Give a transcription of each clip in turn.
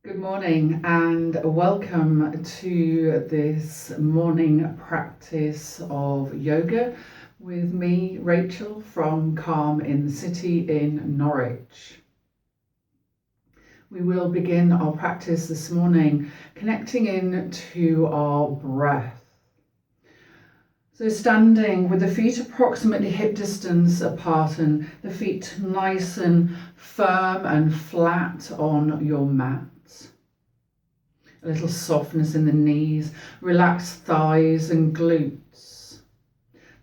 Good morning and welcome to this morning practice of yoga with me, Rachel, from Calm in the City in Norwich. We will begin our practice this morning connecting in to our breath. So standing with the feet approximately hip distance apart and the feet nice and firm and flat on your mat. A little softness in the knees, relaxed thighs and glutes.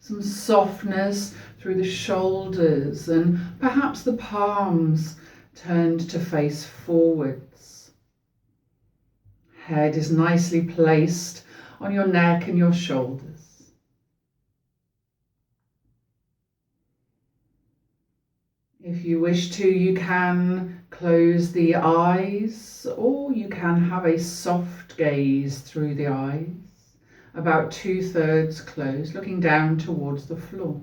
Some softness through the shoulders and perhaps the palms turned to face forwards. Head is nicely placed on your neck and your shoulders. If you wish to, you can close the eyes, or you can have a soft gaze through the eyes, about 2/3 closed, looking down towards the floor,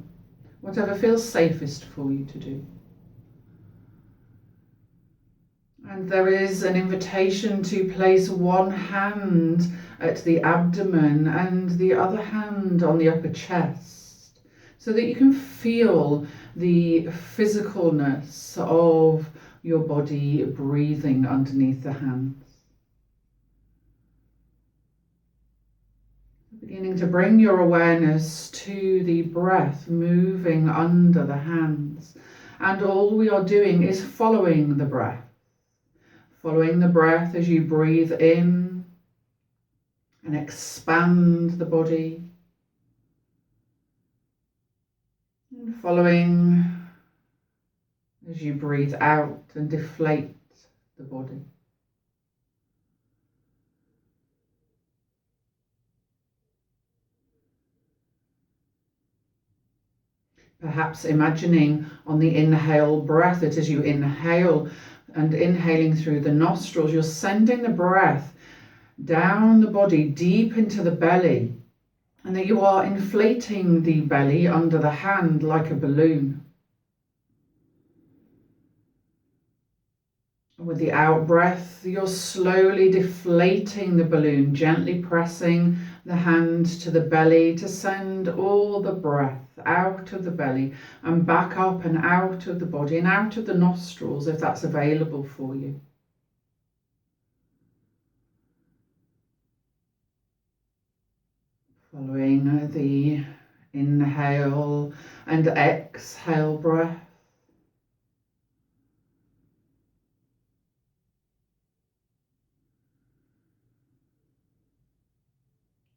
whatever feels safest for you to do. And there is an invitation to place one hand at the abdomen and the other hand on the upper chest, so that you can feel the physicalness of your body breathing underneath the hands. Beginning to bring your awareness to the breath moving under the hands. And all we are doing is following the breath. Following the breath as you breathe in and expand the body. And following as you breathe out and deflate the body. Perhaps imagining on the inhale breath that as you inhale and inhaling through the nostrils, you're sending the breath down the body, deep into the belly, and that you are inflating the belly under the hand like a balloon. With the out breath, you're slowly deflating the balloon, gently pressing the hand to the belly to send all the breath out of the belly and back up and out of the body and out of the nostrils if that's available for you. Following the inhale and exhale breath.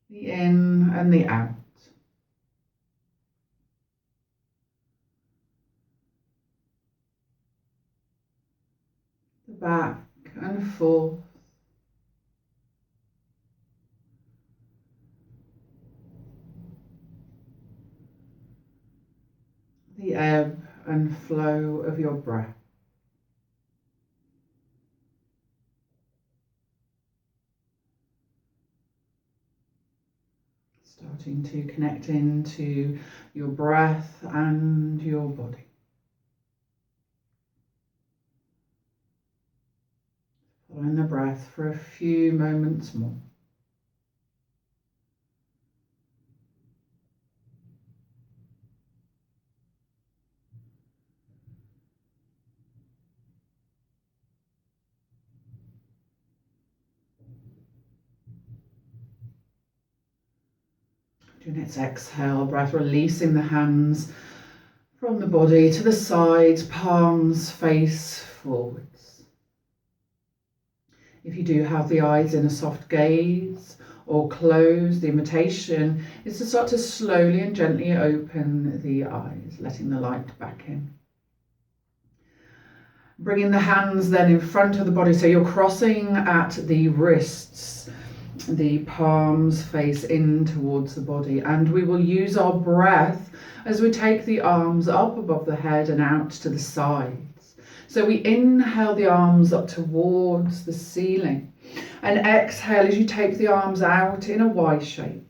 The in and the out. The back and forth. The ebb and flow of your breath. Starting to connect into your breath and your body. Following the breath for a few moments more. During its exhale breath, releasing the hands from the body to the sides, palms face forwards. If you do have the eyes in a soft gaze or closed, the invitation is to start to slowly and gently open the eyes, letting the light back in. Bringing the hands then in front of the body, so you're crossing at the wrists, the palms face in towards the body, and we will use our breath as we take the arms up above the head and out to the sides. So we inhale the arms up towards the ceiling and exhale as you take the arms out in a Y shape.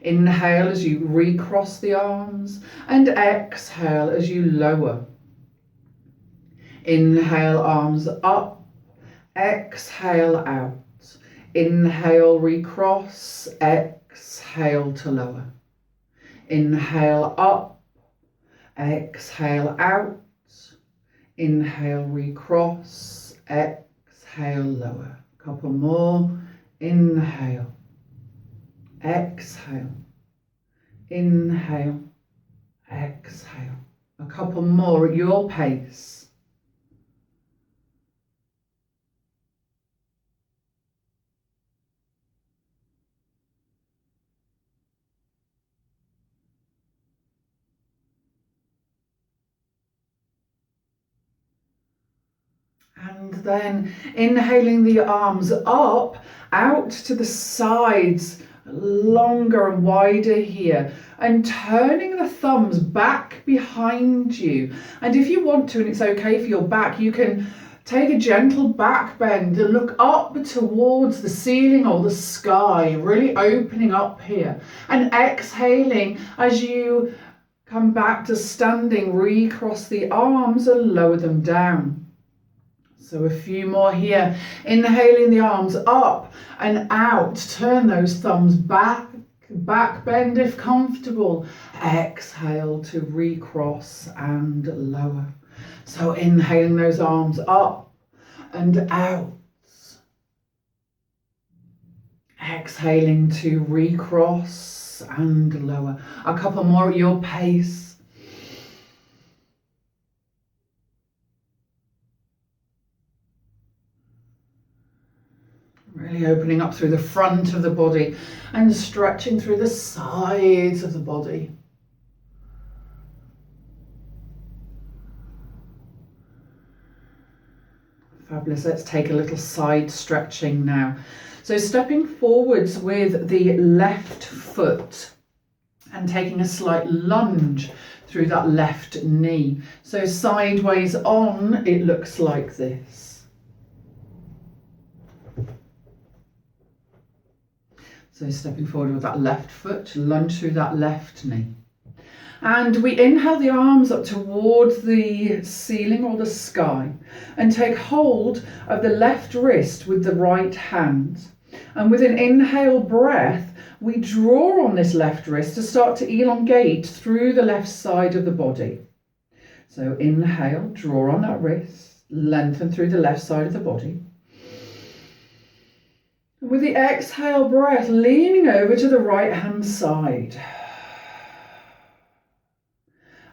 Inhale as you recross the arms and exhale as you lower. Inhale, arms up. Exhale out. Inhale, recross. Exhale to lower. Inhale up. Exhale out. Inhale, recross. Exhale, lower. Couple more. Inhale. Exhale. Inhale. Exhale. A couple more at your pace. And then inhaling the arms up, out to the sides, longer and wider here, and turning the thumbs back behind you. And if you want to, and it's okay for your back, you can take a gentle back bend and look up towards the ceiling or the sky, really opening up here. And exhaling as you come back to standing, recross the arms and lower them down. So a few more here. Inhaling the arms up and out. Turn those thumbs back, back bend if comfortable. Exhale to recross and lower. So inhaling those arms up and out. Exhaling to recross and lower. A couple more at your pace. Really opening up through the front of the body and stretching through the sides of the body. Fabulous. Let's take a little side stretching now. So stepping forwards with the left foot and taking a slight lunge through that left knee. So sideways on, it looks like this. So stepping forward with that left foot, lunge through that left knee. And we inhale the arms up towards the ceiling or the sky and take hold of the left wrist with the right hand. And with an inhale breath, we draw on this left wrist to start to elongate through the left side of the body. So inhale, draw on that wrist, lengthen through the left side of the body. With the exhale breath, leaning over to the right hand side.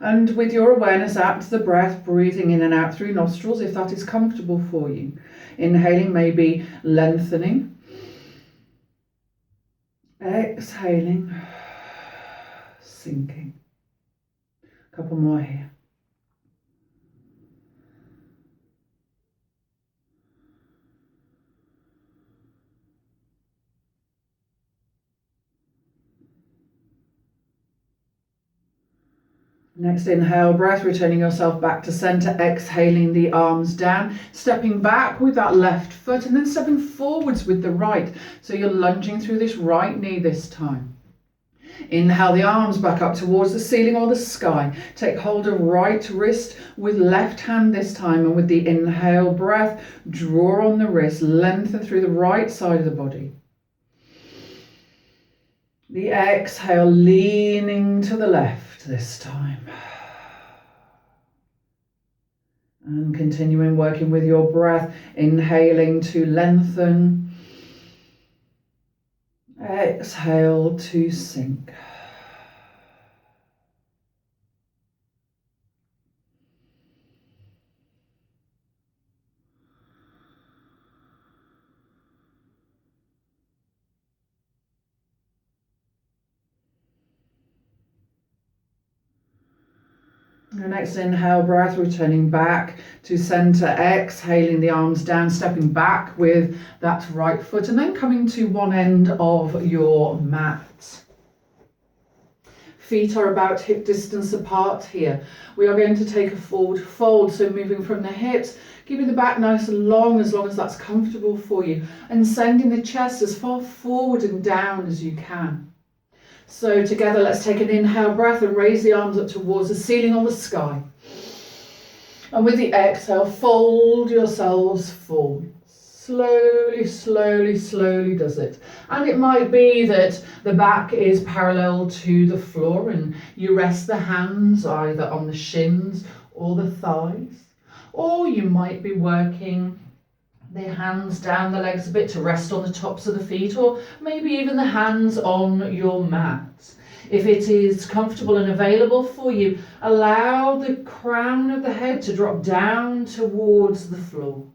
And with your awareness out to the breath, breathing in and out through nostrils if that is comfortable for you. Inhaling, maybe lengthening. Exhaling, sinking. A couple more here. Next inhale breath, returning yourself back to center, exhaling the arms down, stepping back with that left foot and then stepping forwards with the right. So you're lunging through this right knee this time. Inhale the arms back up towards the ceiling or the sky. Take hold of right wrist with left hand this time, and with the inhale breath, draw on the wrist, lengthen through the right side of the body. The exhale, leaning to the left this time. And continuing working with your breath, inhaling to lengthen. Exhale to sink. Your next inhale breath, returning back to center, exhaling the arms down, stepping back with that right foot and then coming to one end of your mat. Feet are about hip distance apart here. We are going to take a forward fold, so moving from the hips, keeping the back nice and long as that's comfortable for you, and sending the chest as far forward and down as you can. So together, let's take an inhale breath and raise the arms up towards the ceiling or the sky. And with the exhale, fold yourselves forwards. Slowly, slowly, slowly does it. And it might be that the back is parallel to the floor and you rest the hands either on the shins or the thighs. Or you might be working the hands down the legs a bit to rest on the tops of the feet, or maybe even the hands on your mat. If it is comfortable and available for you, allow the crown of the head to drop down towards the floor.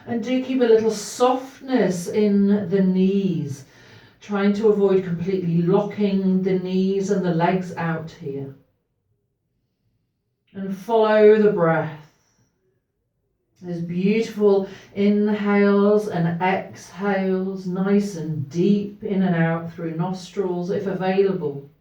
And do keep a little softness in the knees, trying to avoid completely locking the knees and the legs out here. And follow the breath. There's beautiful inhales and exhales, nice and deep in and out through nostrils if available.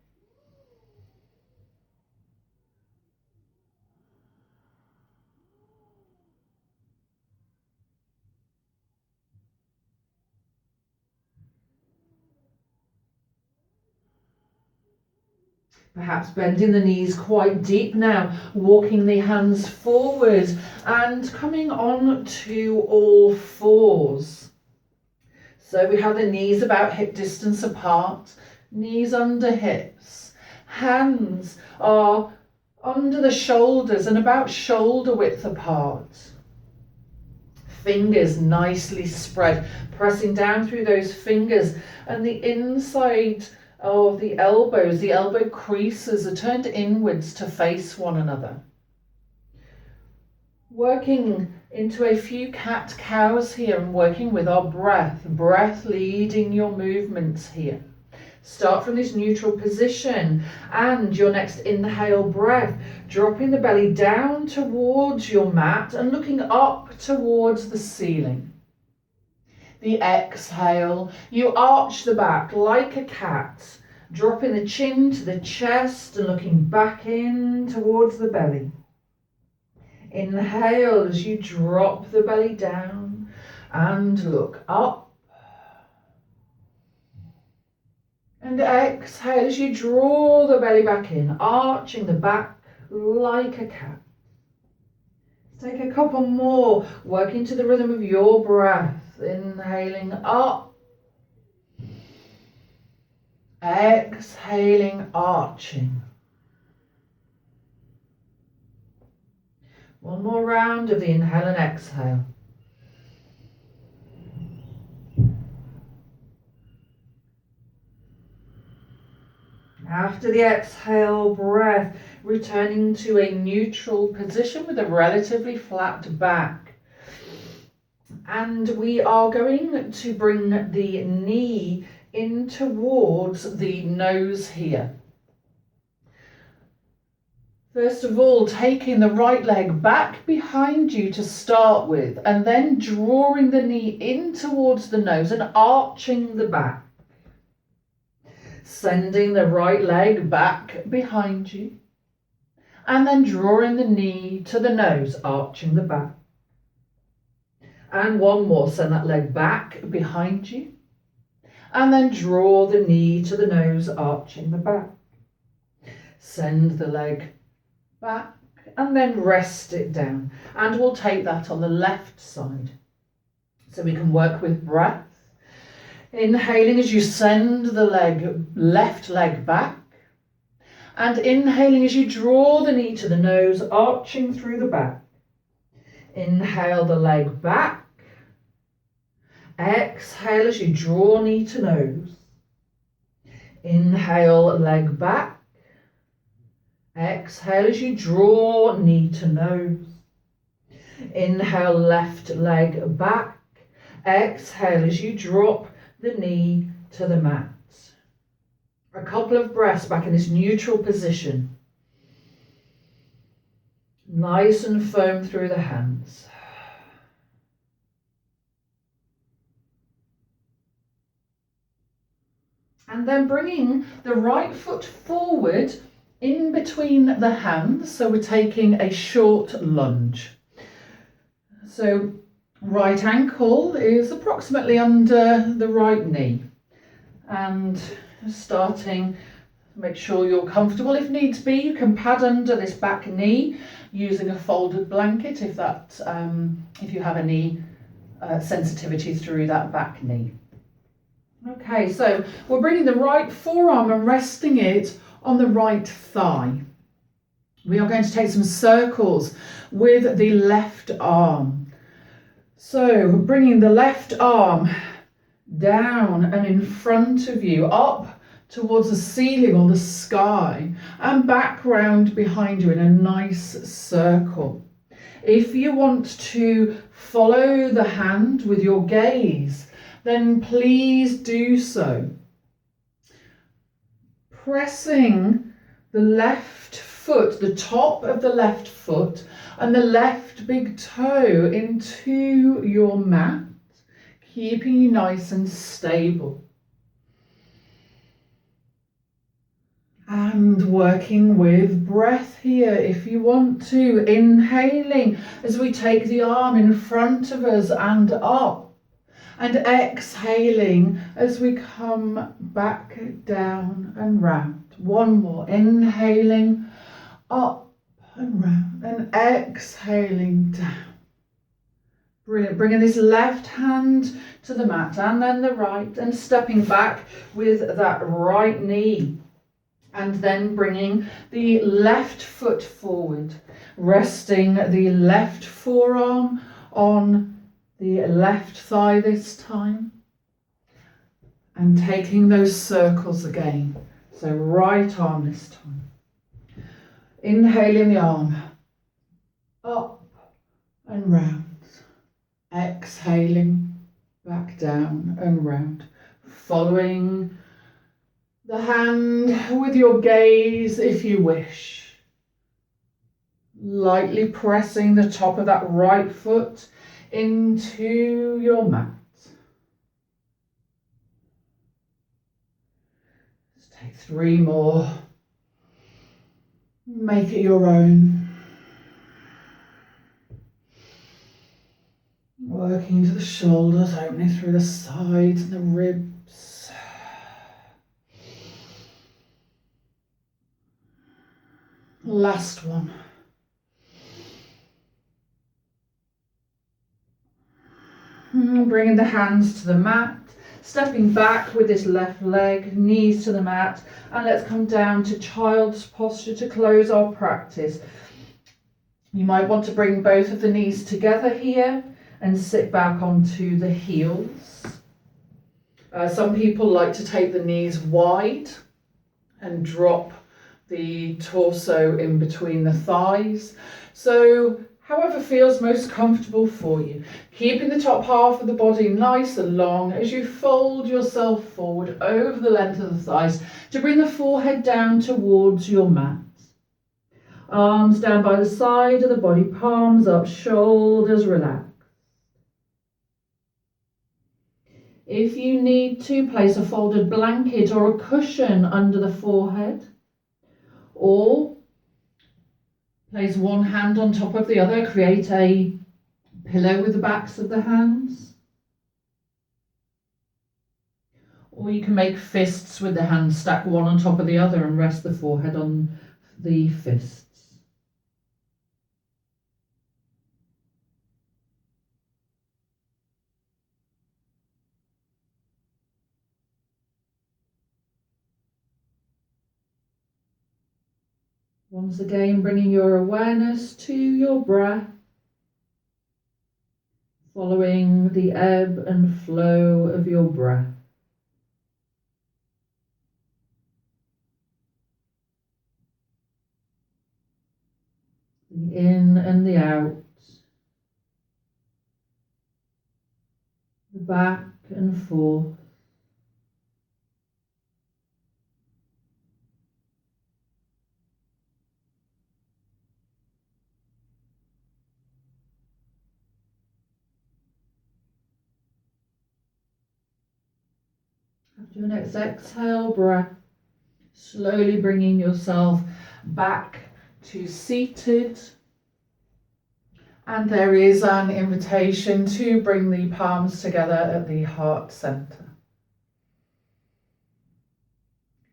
Perhaps bending the knees quite deep now, walking the hands forward and coming on to all fours. So we have the knees about hip distance apart, knees under hips. Hands are under the shoulders and about shoulder width apart. Fingers nicely spread, pressing down through those fingers, and the inside of the elbow creases are turned inwards to face one another. Working into a few cat-cows here and working with our breath leading your movements here. Start from this neutral position and your next inhale breath, dropping the belly down towards your mat and looking up towards the ceiling. The exhale, you arch the back like a cat, dropping the chin to the chest and looking back in towards the belly. Inhale as you drop the belly down and look up. And exhale as you draw the belly back in, arching the back like a cat. Take a couple more, working to the rhythm of your breath. Inhaling up, exhaling, arching. One more round of the inhale and exhale. After the exhale breath, returning to a neutral position with a relatively flat back. And we are going to bring the knee in towards the nose here. First of all, taking the right leg back behind you to start with, and then drawing the knee in towards the nose and arching the back. Sending the right leg back behind you, and then drawing the knee to the nose, arching the back. And one more, send that leg back behind you, and then draw the knee to the nose, arching the back. Send the leg back and then rest it down. And we'll take that on the left side. So we can work with breath. Inhaling as you send the left leg back. And inhaling as you draw the knee to the nose, arching through the back. Inhale the leg back. Exhale as you draw knee to nose. Inhale leg back. Exhale as you draw knee to nose. Inhale left leg back. Exhale as you drop the knee to the mat. A couple of breaths back in this neutral position. Nice and firm through the hands. And then bringing the right foot forward in between the hands. So we're taking a short lunge. So right ankle is approximately under the right knee. And starting, make sure you're comfortable. If needs be, you can pad under this back knee using a folded blanket if you have any sensitivity through that back knee. Okay, so we're bringing the right forearm and resting it on the right thigh. We are going to take some circles with the left arm. So bringing the left arm down and in front of you, up towards the ceiling or the sky, and back round behind you in a nice circle. If you want to follow the hand with your gaze, then please do so. Pressing the left foot, the top of the left foot and the left big toe into your mat, keeping you nice and stable. And working with breath here if you want to. Inhaling as we take the arm in front of us and up. And exhaling as we come back down and round. One more. Inhaling up and round and exhaling down. Brilliant. Bringing this left hand to the mat and then the right, and stepping back with that right knee. And then bringing the left foot forward, resting the left forearm on the left thigh this time, and taking those circles again. So right arm this time. Inhaling the arm up and round. Exhaling back down and round. Following the hand with your gaze if you wish. Lightly pressing the top of that right foot into your mat. Let's take 3 more. Make it your own. Working into the shoulders, opening through the sides and the ribs. Last one. Bringing the hands to the mat, stepping back with this left leg, knees to the mat, and let's come down to child's posture to close our practice. You might want to bring both of the knees together here and sit back onto the heels. Some people like to take the knees wide and drop the torso in between the thighs. So however feels most comfortable for you. Keeping the top half of the body nice and long as you fold yourself forward over the length of the thighs to bring the forehead down towards your mat. Arms down by the side of the body, palms up, shoulders relaxed. If you need to, place a folded blanket or a cushion under the forehead, or place one hand on top of the other, create a pillow with the backs of the hands. Or you can make fists with the hands stacked one on top of the other and rest the forehead on the fists. Once again, bringing your awareness to your breath, following the ebb and flow of your breath. The in and the out, the back and forth. After your next exhale breath, slowly bringing yourself back to seated. And there is an invitation to bring the palms together at the heart center.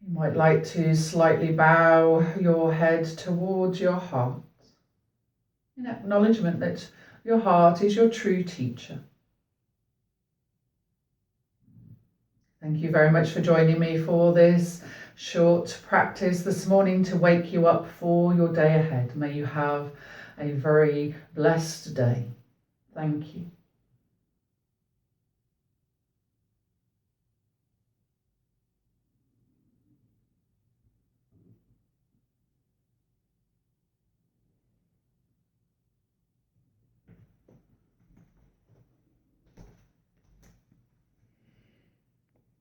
You might like to slightly bow your head towards your heart in acknowledgement that your heart is your true teacher. Thank you very much for joining me for this short practice this morning to wake you up for your day ahead. May you have a very blessed day. Thank you.